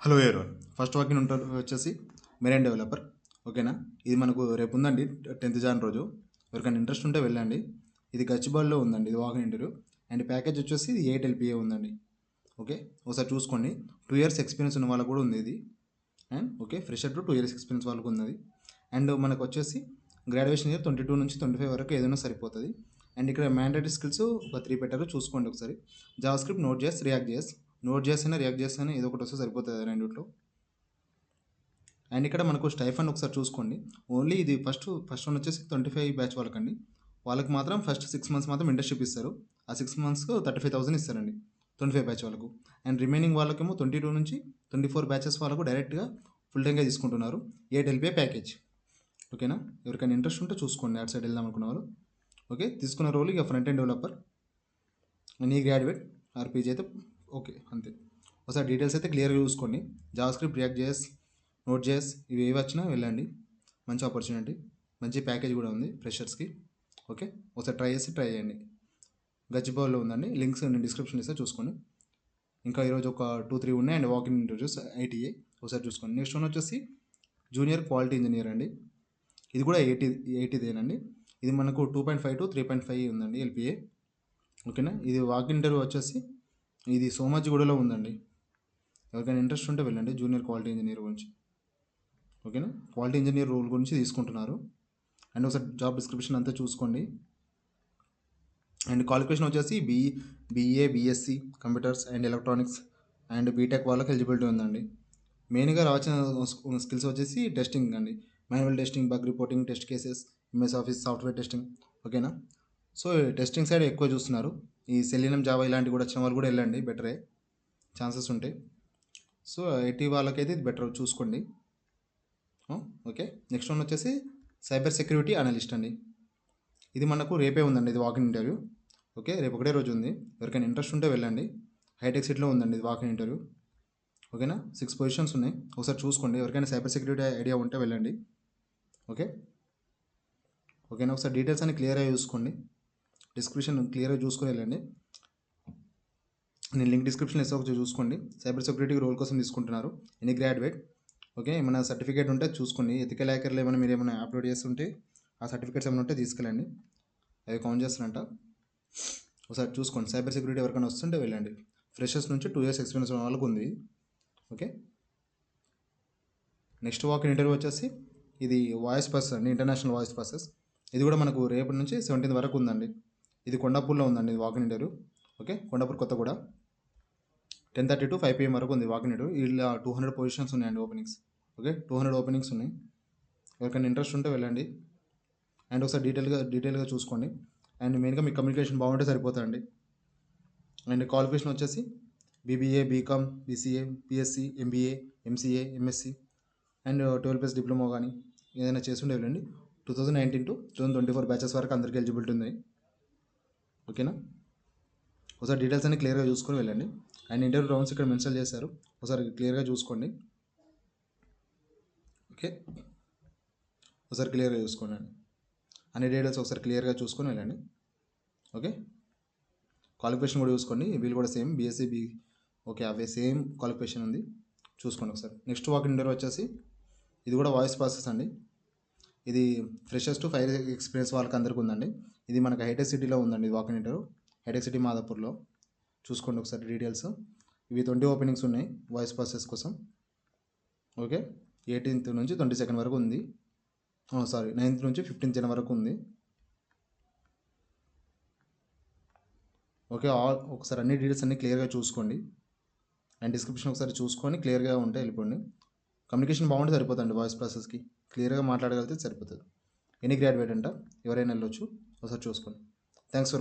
Hello everyone first walk-in ఉంటుంది వచ్చేసి marine developer. ఓకేనా, ఇది మనకు రేపు ఉందండి 10th జాన్ రోజు. ఎవరికైనా ఇంట్రెస్ట్ ఉంటే వెళ్ళండి. ఇది గచ్చిబౌలిలో ఉందండి, ఇది వాకిన్ ఇంటర్వ్యూ. అండ్ ప్యాకేజ్ వచ్చేసి 8 LPA ఉందండి. ఓకే, ఒకసారి చూసుకోండి. 2 years ఎక్స్పీరియన్స్ ఉన్న వాళ్ళకు కూడా ఉంది ఇది. And okay, fresher to 2 years experience వాళ్ళకు ఉన్నది. అండ్ మనకు వచ్చేసి గ్రాడ్యుయేషన్ ఇయర్ 22 నుంచి 25 వరకు ఏదైనా సరిపోతుంది. అండ్ ఇక్కడ మ్యాండేటరీ స్కిల్స్ ఒక 3 పెట్టారు, చూసుకోండి ఒకసారి. Java script, note JS, react JS. Note JS అయినా రియాక్ట్ జేఎస్ అయినా ఏదో ఒకటి వస్తే సరిపోతుంది రెండిట్లో. అండ్ ఇక్కడ మనకు స్టైఫండ్ ఒకసారి చూసుకోండి. ఓన్లీ ఇది ఫస్ట్ వన్ వచ్చేసి 25 బ్యాచ్ వాళ్ళకండి. వాళ్ళకి మాత్రం ఫస్ట్ 6 months మాత్రం ఇంటర్న్షిప్ ఇస్తారు. ఆ 6 monthsకు 35,000 ఇస్తారండి 25 బ్యాచ్ వాళ్ళకు. అండ్ రిమైనింగ్ వాళ్ళకేమో 22 నుంచి 24 బ్యాచెస్ వాళ్ళకు డైరెక్ట్గా ఫుల్ టైమ్గా తీసుకుంటున్నారు. 8 LPA ప్యాకేజ్. ఓకేనా, ఎవరికైనా ఇంట్రెస్ట్ ఉంటే చూసుకోండి, అటు సైడ్ వెళ్దాం అనుకున్న వాళ్ళు. ఓకే, తీసుకున్న రోల్ ఇక ఫ్రంట్ ఎండ్ డెవలపర్, నీ గ్రాడ్యుయేట్ ఆర్పీజీ అయితే ఓకే అంతే. ఒకసారి డీటెయిల్స్ అయితే క్లియర్గా చూసుకోండి. Java script, react JS, note JS ఇవి ఏవి వచ్చినా వెళ్ళండి. మంచి ఆపర్చునిటీ, మంచి ప్యాకేజ్ కూడా ఉంది ఫ్రెషర్స్కి. ఓకే, ఒకసారి ట్రై చేయండి. గచ్చిబౌలిలో ఉందండి, లింక్స్ నేను డిస్క్రిప్షన్ ఇస్తే చూసుకోండి. ఇంకా ఈరోజు ఒక 2-3 ఉన్నాయి అండ్ వాకింగ్ ఇంటర్వ్యూస్ ITA ఒకసారి చూసుకోండి. నెక్స్ట్ వన్ వచ్చేసి జూనియర్ క్వాలిటీ ఇంజనీర్ అండి. ఇది కూడా 80దేనండి. ఇది మనకు 2.5 to 3.5 ఉందండి LPA. ఓకేనా, ఇది వాకింగ్ ఇంటర్వ్యూ వచ్చేసి ఇది సోమాజిగూడలో ఉందండి. ఎవరికైనా ఇంట్రెస్ట్ ఉంటే వెళ్ళండి, జూనియర్ క్వాలిటీ ఇంజనీర్ గురించి. ఓకేనా, క్వాలిటీ ఇంజనీర్ రోల్ గురించి తీసుకుంటున్నారు. అండ్ ఒకసారి జాబ్ డిస్క్రిప్షన్ అంతా చూసుకోండి. అండ్ క్వాలిఫికేషన్ వచ్చేసి BA BSc computers and electronics and B Tech వాళ్ళకి ఎలిజిబిలిటీ ఉందండి. మెయిన్గా రావాల్సిన స్కిల్స్ వచ్చేసి టెస్టింగ్ అండి, manual testing, bug reporting, test cases, MS office, software testing. ఓకేనా, సో టెస్టింగ్ సైడ్ ఎక్కువ చూస్తున్నారు. ఈ సెలీనం, జావా ఇలాంటివి కూడా వచ్చిన వాళ్ళు కూడా వెళ్ళండి, బెటరే, ఛాన్సెస్ ఉంటాయి. సో IT వాళ్ళకైతే ఇది బెటర్, చూసుకోండి. ఓకే, నెక్స్ట్ వన్ వచ్చేసి సైబర్ సెక్యూరిటీ అనలిస్ట్ అండి. ఇది మనకు రేపే ఉందండి, ఇది వాకిన్ ఇంటర్వ్యూ. ఓకే, రేపు ఒకటే రోజు ఉంది. ఎవరికైనా ఇంట్రెస్ట్ ఉంటే వెళ్ళండి. హైటెక్ సిటీలో ఉందండి ఇది వాకిన్ ఇంటర్వ్యూ. ఓకేనా, 6 పొజిషన్స్ ఉన్నాయి, ఒకసారి చూసుకోండి. ఎవరికైనా సైబర్ సెక్యూరిటీ ఐడియా ఉంటే వెళ్ళండి. ఓకే, ఓకేనా, ఒకసారి డీటెయిల్స్ అన్ని క్లియర్గా చూసుకోండి. డిస్క్రిప్షన్ క్లియర్గా చూసుకొని వెళ్ళండి. నేను లింక్ డిస్క్రిప్షన్ ఇస్తే ఒకసారి చూసుకోండి. సైబర్ సెక్యూరిటీ రోల్ కోసం తీసుకుంటున్నారు, ఎనీ గ్రాడ్యుయేట్. ఓకే, ఏమైనా సర్టిఫికేట్ ఉంటే చూసుకోండి. ఎథికల్ హ్యాకర్లో ఏమైనా మీరు ఏమైనా అప్లోడ్ చేస్తుంటే ఆ సర్టిఫికేట్స్ ఏమైనా ఉంటే తీసుకెళ్ళండి, అవి కౌంట్ చేస్తారంట. ఒకసారి చూసుకోండి. సైబర్ సెక్యూరిటీ ఎవరికైనా వస్తుంటే వెళ్ళండి. ఫ్రెషర్స్ నుంచి 2 years ఎక్స్పీరియన్స్ ఉన్న వాళ్ళకు ఉంది. ఓకే, నెక్స్ట్ వాకిన్ ఇంటర్వ్యూ వచ్చేసి ఇది వాయిస్ ప్రాసెస్ అండి, ఇంటర్నేషనల్ వాయిస్ ప్రాసెస్. ఇది కూడా మనకు రేపటి నుంచి 17th వరకు ఉందండి. ఇది కొండాపూర్లో ఉందండి, ఇది walk in interview. Okay, Kondapur Kothaguda. 10:30 to 5 PM వరకు ఉంది వాకిన్ ఇంటర్వ్యూ. ఇలా 200 పొజిషన్స్ ఉన్నాయండి, ఓపెనింగ్స్. ఓకే, 200 ఓపెనింగ్స్ ఉన్నాయి. ఎవరికైనా ఇంట్రెస్ట్ ఉంటే వెళ్ళండి. అండ్ ఒకసారి డీటెయిల్గా చూసుకోండి. అండ్ మెయిన్గా మీ కమ్యూనికేషన్ బాగుంటే సరిపోతుందండి. అండ్ క్వాలిఫికేషన్ వచ్చేసి BBA, BCom, BCA, BSc, MBA, MCA, MSc and 12+ diploma కానీ ఏదైనా చేస్తుండే వెళ్ళండి. 2019 to 2024 బ్యాచెస్ వరకు అందరికీ ఎలిజిబిలిటీ ఉంది. ఓకేనా, ఒకసారి డీటెయిల్స్ అన్ని క్లియర్గా చూసుకొని వెళ్ళండి. అండ్ ఇంటర్వ్యూ రౌండ్స్ ఇక్కడ మెన్షన్ చేశారు, ఒకసారి క్లియర్గా చూసుకోండి. ఓకే, ఒకసారి క్లియర్గా చూసుకోండి అండి. అన్ని డీటెయిల్స్ ఒకసారి క్లియర్గా చూసుకొని వెళ్ళండి. ఓకే, క్వాలిఫికేషన్ కూడా చూసుకోండి, వీళ్ళు కూడా సేమ్ BSc ఓకే అవే సేమ్ క్వాలిఫికేషన్ ఉంది, చూసుకోండి ఒకసారి. నెక్స్ట్ వాకిన్ ఇంటర్వ్యూ వచ్చేసి ఇది కూడా వాయిస్ ప్రాసెస్ అండి. ఇది ఫ్రెషర్స్ టు 5 years ఎక్స్పీరియన్స్ వాళ్ళకి అందరికీ ఉందండి. ఇది మనకు హైటెక్ సిటీలో ఉందండి, వాకిన్ ఇంటర్వ్యూ. హైటెక్ సిటీ మాదాపూర్లో. చూసుకోండి ఒకసారి డీటెయిల్స్. ఇవి 20 ఓపెనింగ్స్ ఉన్నాయి వాయిస్ ప్రాసెస్ కోసం. ఓకే, 18th నుంచి 22nd వరకు ఉంది. 9th నుంచి 15th Jan వరకు ఉంది. ఓకే, ఒకసారి అన్ని డీటెయిల్స్ అన్ని క్లియర్గా చూసుకోండి. అండ్ డిస్క్రిప్షన్ ఒకసారి చూసుకొని క్లియర్గా ఉంటే వెళ్ళిపోండి. కమ్యూనికేషన్ బాగుంటే సరిపోతుంది, వాయిస్ ప్రాసెస్కి క్లియర్గా మాట్లాడగలిగితే సరిపోతుంది. ఎనీ గ్రాడ్యుయేట్ అంట, ఎవరైనా వెళ్ళొచ్చు, ఒకసారి చూసుకోండి. Thanks for watching.